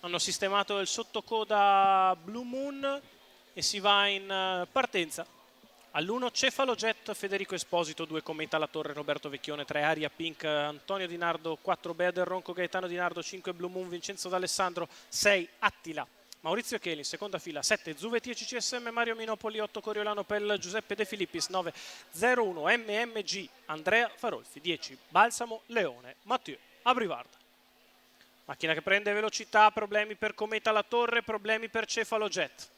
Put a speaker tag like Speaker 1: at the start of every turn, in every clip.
Speaker 1: Hanno sistemato il sottocoda Blue Moon e si va in partenza. All'1 Cefalojet Federico Esposito, 2 Cometa La Torre Roberto Vecchione, 3 Aria Pink Antonio Di Nardo, 4 Bea del Ronco Gaetano Di Nardo, 5 Blue Moon Vincenzo D'Alessandro, 6 Attila Maurizio Cheli in seconda fila, 7 Zuvetti CCSM Mario Minopoli, 8 Coriolano Pel Giuseppe De Filippis, 9 01 MMG Andrea Farolfi, 10 Balsamo Leone Mathieu Abrivarda. Macchina che prende velocità, problemi per Cometa La Torre, problemi per Cefalojet.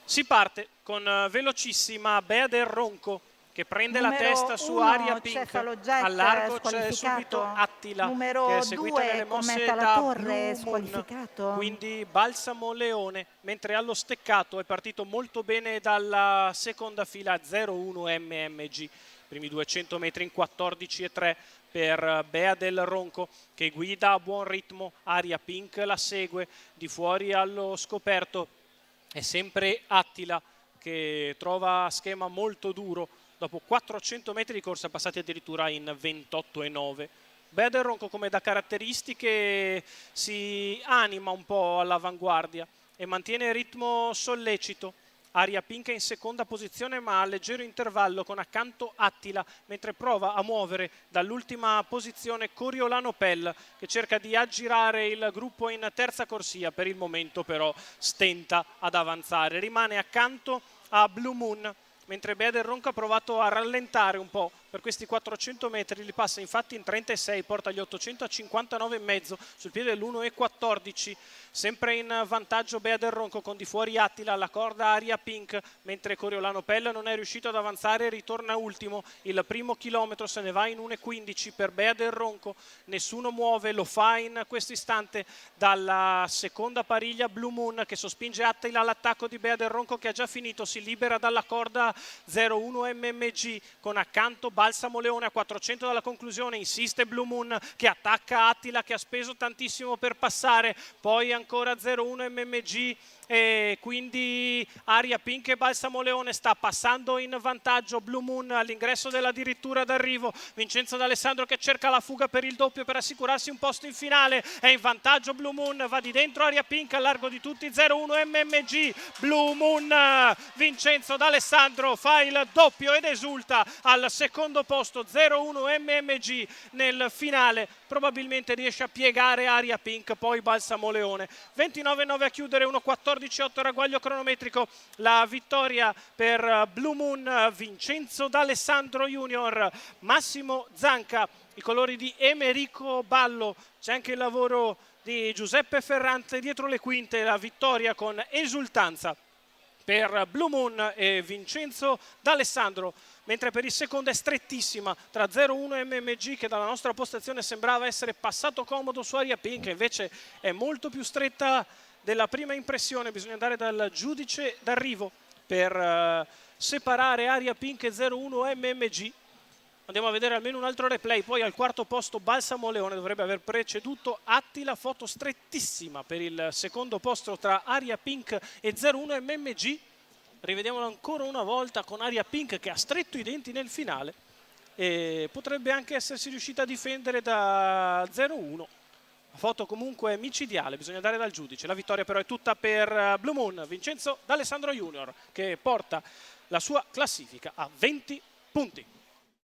Speaker 1: Si parte con velocissima Bea del Ronco che prende la testa su Aria Pink. Al largo c'è subito Attila che è seguito nelle mosse da Blue Moon, quindi Balsamo Leone, mentre allo steccato è partito molto bene dalla seconda fila 01 MMG, primi 200 metri in 14,3 per Bea del Ronco che guida a buon ritmo, Aria Pink la segue, di fuori allo scoperto è sempre Attila che trova schema molto duro, dopo 400 metri di corsa passati addirittura in 28,9. Bea del Ronco come da caratteristiche si anima un po' all'avanguardia e mantiene il ritmo sollecito. Aria Pink è in seconda posizione ma a leggero intervallo con accanto Attila, mentre prova a muovere dall'ultima posizione Coriolano Pel che cerca di aggirare il gruppo in terza corsia, per il momento però stenta ad avanzare, rimane accanto a Blue Moon, mentre Bea del Ronco ha provato a rallentare un po' per questi 400 metri, li passa infatti in 36, porta gli 800 a 59,5 sul piede dell'1,14, sempre in vantaggio Bea del Ronco con di fuori Attila, alla corda Aria Pink, mentre Coriolano Pella non è riuscito ad avanzare e ritorna ultimo. Il primo chilometro se ne va in 1,15 per Bea del Ronco, nessuno muove, lo fa in questo istante dalla seconda pariglia Blue Moon che sospinge Attila all'attacco di Bea del Ronco che ha già finito, si libera dalla corda 01 MMG con accanto Balsamo Leone a 400 dalla conclusione, insiste Blue Moon che attacca Attila che ha speso tantissimo per passare, poi ancora 01 MMG e quindi Aria Pink e Balsamo Leone, sta passando in vantaggio Blue Moon all'ingresso della dirittura d'arrivo, Vincenzo D'Alessandro che cerca la fuga per il doppio per assicurarsi un posto in finale, è in vantaggio Blue Moon, va di dentro Aria Pink al largo di tutti 01 MMG, Blue Moon, Vincenzo D'Alessandro fa il doppio ed esulta al secondo posto, 01 MMG nel finale, probabilmente riesce a piegare Aria Pink, poi Balsamo Leone, 29,9 a chiudere, 1,14,8 ragguaglio cronometrico, la vittoria per Blue Moon, Vincenzo D'Alessandro Junior, Massimo Zanca, i colori di Emerico Ballo, c'è anche il lavoro di Giuseppe Ferrante dietro le quinte, la vittoria con esultanza per Blue Moon e Vincenzo D'Alessandro, mentre per il secondo è strettissima tra 0-1 MMG che dalla nostra postazione sembrava essere passato comodo su Aria Pink, invece è molto più stretta della prima impressione, bisogna andare dal giudice d'arrivo per separare Aria Pink e 0-1 MMG. Andiamo a vedere almeno un altro replay, poi al quarto posto Balsamo Leone dovrebbe aver preceduto Attila, foto strettissima per il secondo posto tra Aria Pink e 01 MMG. Rivediamolo ancora una volta con Aria Pink che ha stretto i denti nel finale e potrebbe anche essersi riuscita a difendere da 01. Foto comunque micidiale, bisogna andare dal giudice. La vittoria però è tutta per Blue Moon, Vincenzo D'Alessandro Junior che porta la sua classifica a 20 punti.